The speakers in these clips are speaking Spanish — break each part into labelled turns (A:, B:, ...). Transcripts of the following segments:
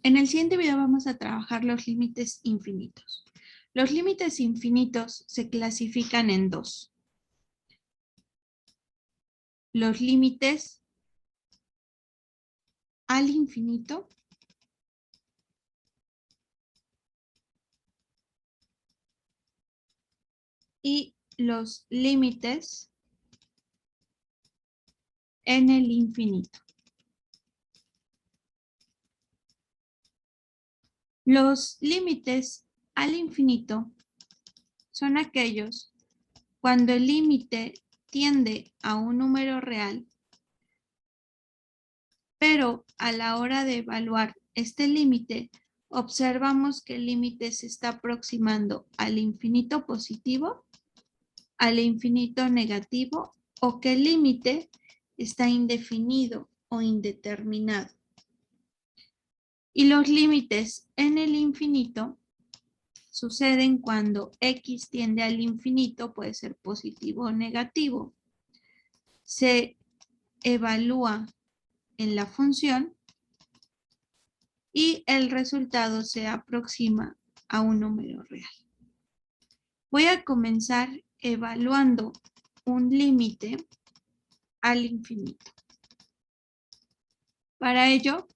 A: En el siguiente video vamos a trabajar los límites infinitos. Los límites infinitos se clasifican en dos. Los límites al infinito y los límites en el infinito. Los límites al infinito son aquellos cuando el límite tiende a un número real, pero a la hora de evaluar este límite, observamos que el límite se está aproximando al infinito positivo, al infinito negativo, o que el límite está indefinido o indeterminado. Y los límites en el infinito suceden cuando x tiende al infinito, puede ser positivo o negativo. Se evalúa en la función y el resultado se aproxima a un número real. Voy a comenzar evaluando un límite al infinito. Para ello,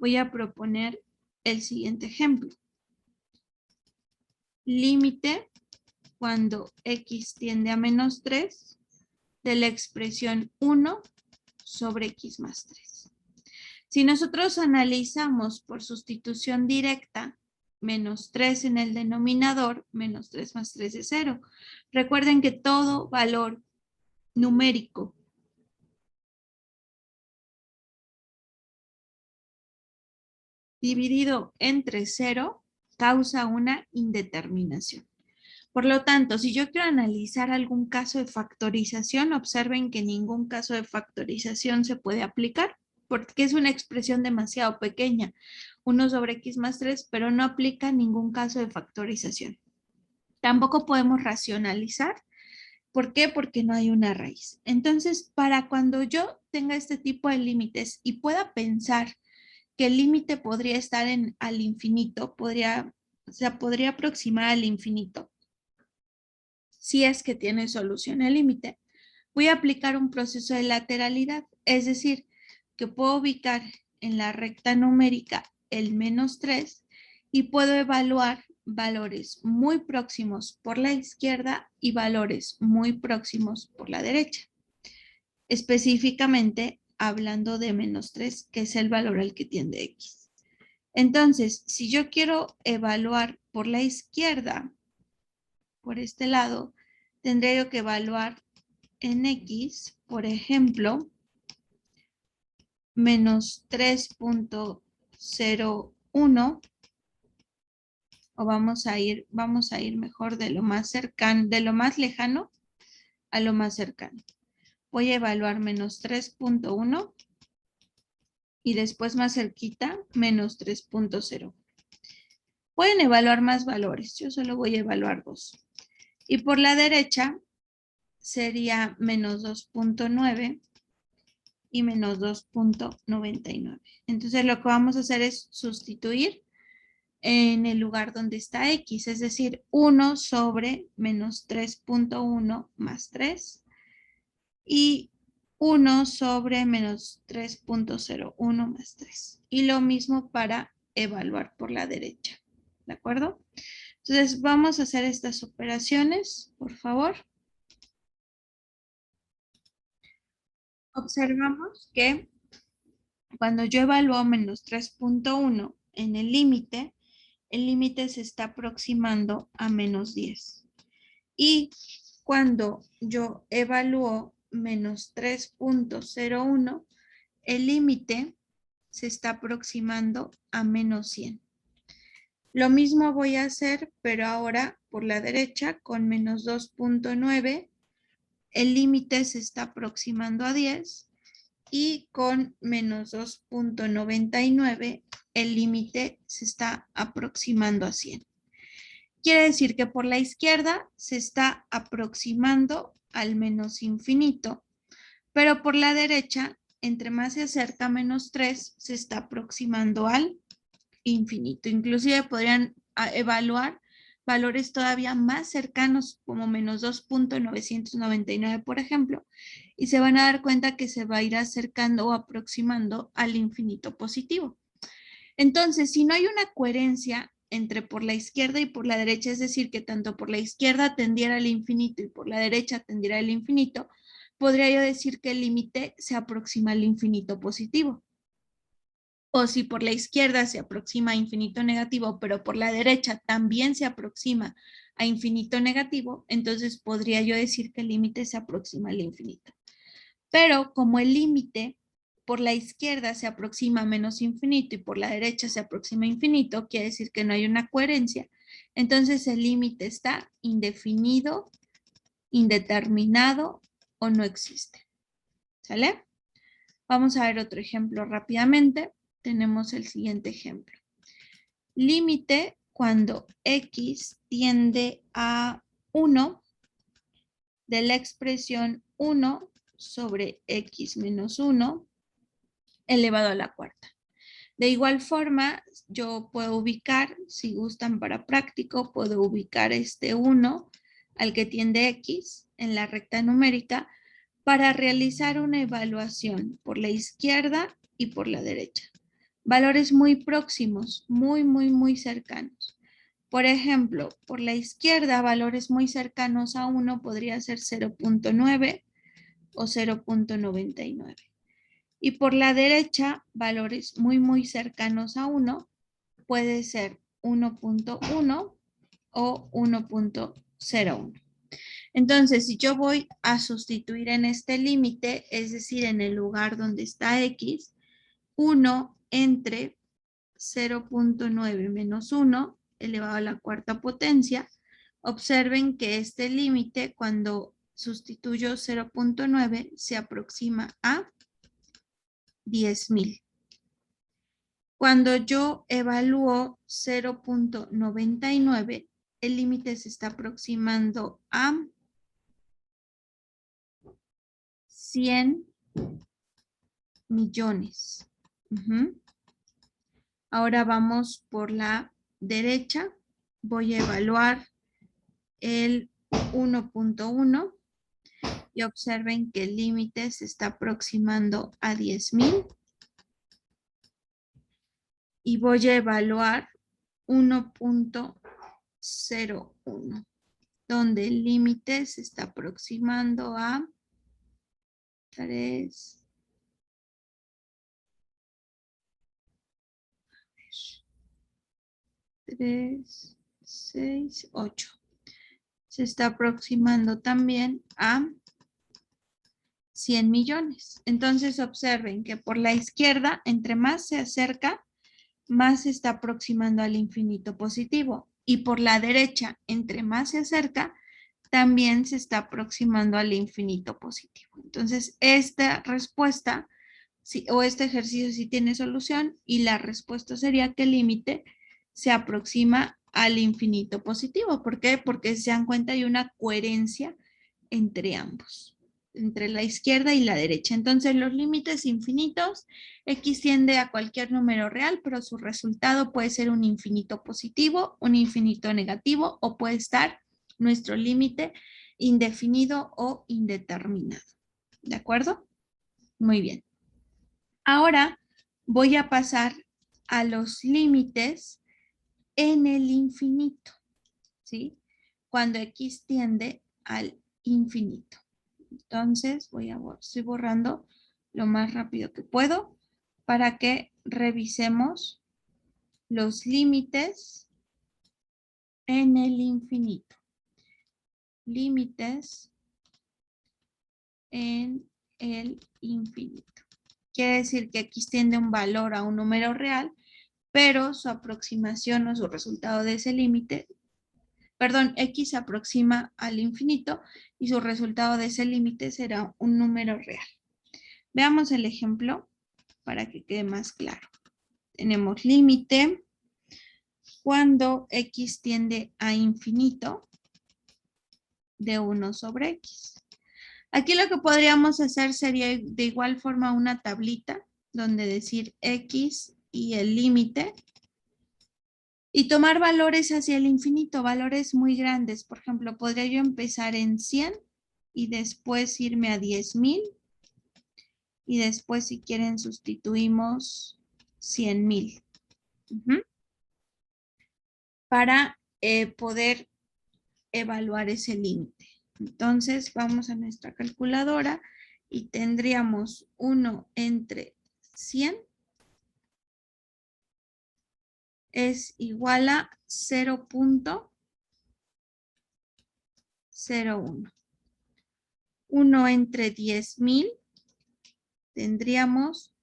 A: voy a proponer el siguiente ejemplo. Límite cuando x tiende a menos 3 de la expresión 1 sobre x más 3. Si nosotros analizamos por sustitución directa, menos 3 en el denominador, menos 3 más 3 es 0. Recuerden que todo valor numérico dividido entre 0 causa una indeterminación. Por lo tanto, si yo quiero analizar algún caso de factorización, observen que ningún caso de factorización se puede aplicar porque es una expresión demasiado pequeña, 1 sobre x más 3, pero no aplica ningún caso de factorización. Tampoco podemos racionalizar. ¿Por qué? Porque no hay una raíz. Entonces, para cuando yo tenga este tipo de límites y pueda pensar que el límite podría estar al infinito, podría aproximar al infinito, si es que tiene solución el límite, voy a aplicar un proceso de lateralidad, es decir, que puedo ubicar en la recta numérica el menos 3 y puedo evaluar valores muy próximos por la izquierda y valores muy próximos por la derecha. Específicamente hablando de menos 3, que es el valor al que tiende x. Entonces, si yo quiero evaluar por la izquierda, por este lado, tendré yo que evaluar en x, por ejemplo, menos 3.01, o vamos a ir mejor de lo más cercano, de lo más lejano a lo más cercano. Voy a evaluar menos 3.1 y después más cerquita menos 3.0. Pueden evaluar más valores, yo solo voy a evaluar 2. Y por la derecha sería menos 2.9 y menos 2.99. Entonces lo que vamos a hacer es sustituir en el lugar donde está x, es decir, 1 sobre menos 3.1 más 3 y 1 sobre menos 3.01 más 3. Y lo mismo para evaluar por la derecha, ¿de acuerdo? Entonces vamos a hacer estas operaciones, por favor. Observamos que cuando yo evalúo menos 3.1 en el límite se está aproximando a menos 10. Y cuando yo evalúo menos 3.01, el límite se está aproximando a menos 100. Lo mismo voy a hacer, pero ahora por la derecha con menos 2.9, el límite se está aproximando a 10. Y con menos 2.99 el límite se está aproximando a 100. Quiere decir que por la izquierda se está aproximando al menos infinito, pero por la derecha, entre más se acerca a menos 3, se está aproximando al infinito. Inclusive podrían evaluar valores todavía más cercanos, como menos 2.999, por ejemplo, y se van a dar cuenta que se va a ir acercando o aproximando al infinito positivo. Entonces, si no hay una coherencia entre por la izquierda y por la derecha, es decir, que tanto por la izquierda tendiera al infinito y por la derecha tendiera al infinito, podría yo decir que el límite se aproxima al infinito positivo. O si por la izquierda se aproxima a infinito negativo, pero por la derecha también se aproxima a infinito negativo, entonces podría yo decir que el límite se aproxima al infinito. Pero como el límite por la izquierda se aproxima a menos infinito y por la derecha se aproxima a infinito, quiere decir que no hay una coherencia. Entonces el límite está indefinido, indeterminado o no existe. ¿Sale? Vamos a ver otro ejemplo rápidamente. Tenemos el siguiente ejemplo. Límite cuando x tiende a 1 de la expresión 1 sobre x menos 1 elevado a la cuarta. De igual forma, yo puedo ubicar, si gustan para práctico, puedo ubicar este 1 al que tiende x en la recta numérica para realizar una evaluación por la izquierda y por la derecha. Valores muy próximos, muy cercanos. Por ejemplo, por la izquierda, valores muy cercanos a 1 podría ser 0.9 o 0.99. Y por la derecha, valores muy cercanos a 1 puede ser 1.1 o 1.01. Entonces, si yo voy a sustituir en este límite, es decir, en el lugar donde está x, 1 entre 0.9 menos 1 elevado a la cuarta potencia, observen que este límite, cuando sustituyo 0.9, se aproxima a 10,000. Cuando yo evalúo 0.99, el límite se está aproximando a 100 millones. Ahora vamos por la derecha. Voy a evaluar el 1.1 y observen que el límite se está aproximando a 10,000. Y voy a evaluar 1.01, donde el límite se está aproximando a 3, 6, 8. Se está aproximando también a 100 millones. Entonces observen que por la izquierda, entre más se acerca, más se está aproximando al infinito positivo. Y por la derecha, entre más se acerca, también se está aproximando al infinito positivo. Entonces, esta respuesta o este ejercicio sí tiene solución y la respuesta sería que el límite se aproxima al infinito positivo. ¿Por qué? Porque se dan cuenta hay una coherencia entre ambos, entre la izquierda y la derecha. Entonces, los límites infinitos, x tiende a cualquier número real, pero su resultado puede ser un infinito positivo, un infinito negativo, o puede estar nuestro límite indefinido o indeterminado. ¿De acuerdo? Muy bien. Ahora voy a pasar a los límites en el infinito, ¿sí? Cuando x tiende al infinito. Entonces, estoy borrando lo más rápido que puedo para que revisemos los límites en el infinito. Límites en el infinito. Quiere decir que x tiende un valor a un número real, pero su aproximación o su resultado de ese límite, perdón, x se aproxima al infinito y su resultado de ese límite será un número real. Veamos el ejemplo para que quede más claro. Tenemos límite cuando x tiende a infinito de 1 sobre x. Aquí lo que podríamos hacer sería de igual forma una tablita donde decir x y el límite Y tomar valores hacia el infinito, valores muy grandes. Por ejemplo, podría yo empezar en 100 y después irme a 10,000. Y después, si quieren, sustituimos 100,000. Para poder evaluar ese límite. Entonces, vamos a nuestra calculadora y tendríamos 1 entre 100 es igual a 0.01. 1 entre 10,000 tendríamos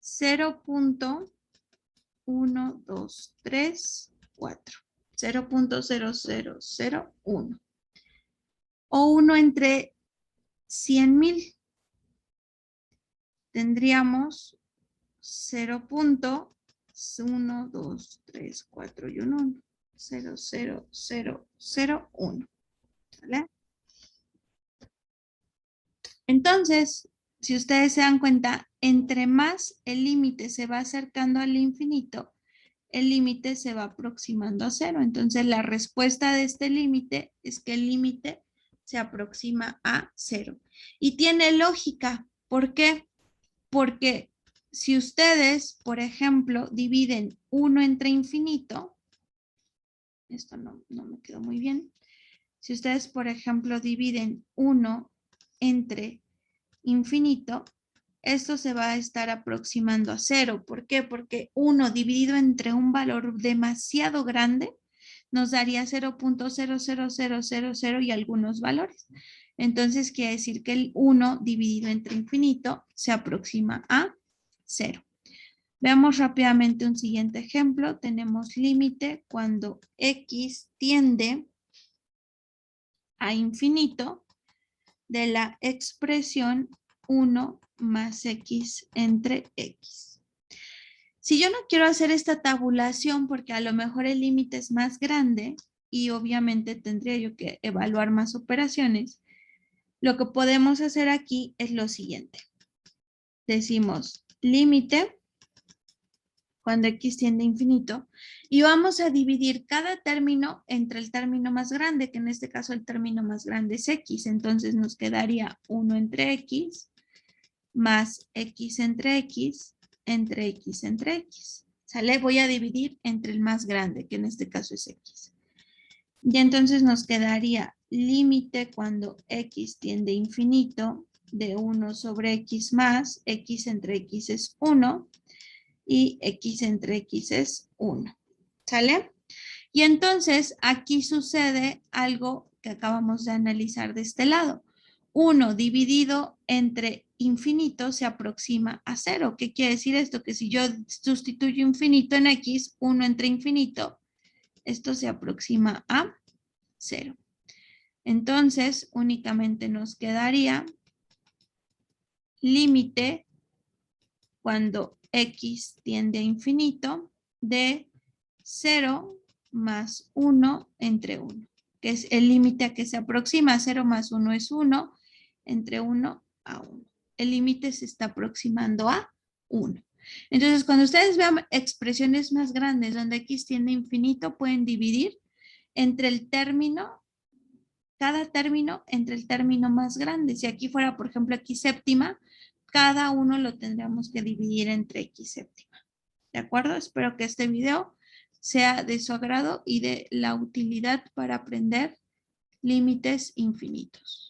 A: 0.1234. 0.0001. O 1 entre 100,000 tendríamos 0.1, 2, 3, 4 y 1. 0.0001. ¿Vale? Entonces, si ustedes se dan cuenta, entre más el límite se va acercando al infinito, el límite se va aproximando a 0. Entonces, la respuesta de este límite es que el límite se aproxima a 0. Y tiene lógica. ¿Por qué? Porque si ustedes, por ejemplo, dividen 1 entre infinito, esto no me quedó muy bien. Si ustedes, por ejemplo, dividen 1 entre infinito, esto se va a estar aproximando a 0. ¿Por qué? Porque 1 dividido entre un valor demasiado grande nos daría 0.00000 y algunos valores. Entonces quiere decir que el 1 dividido entre infinito se aproxima a 0. Veamos rápidamente un siguiente ejemplo. Tenemos límite cuando x tiende a infinito de la expresión 1 más x entre x. Si yo no quiero hacer esta tabulación porque a lo mejor el límite es más grande y obviamente tendría yo que evaluar más operaciones, lo que podemos hacer aquí es lo siguiente. Decimos límite cuando x tiende a infinito y vamos a dividir cada término entre el término más grande, que en este caso el término más grande es x. Entonces nos quedaría 1 entre x más x entre x entre x entre x. ¿Sale? Voy a dividir entre el más grande, que en este caso es x. Y entonces nos quedaría límite cuando x tiende a infinito de 1 sobre x más x entre x es 1 y x entre x es 1. ¿Sale? Y entonces aquí sucede algo que acabamos de analizar de este lado. 1 dividido entre infinito se aproxima a 0. ¿Qué quiere decir esto? Que si yo sustituyo infinito en x, 1 entre infinito, esto se aproxima a 0. Entonces, únicamente nos quedaría límite cuando x tiende a infinito de 0 más 1 entre 1, que es el límite a que se aproxima. 0 más 1 es 1, entre 1 a 1. El límite se está aproximando a 1. Entonces, cuando ustedes vean expresiones más grandes donde x tiende a infinito, pueden dividir entre el término, cada término entre el término más grande. Si aquí fuera, por ejemplo, x séptima, cada uno lo tendríamos que dividir entre x séptima. ¿De acuerdo? Espero que este video sea de su agrado y de la utilidad para aprender límites infinitos.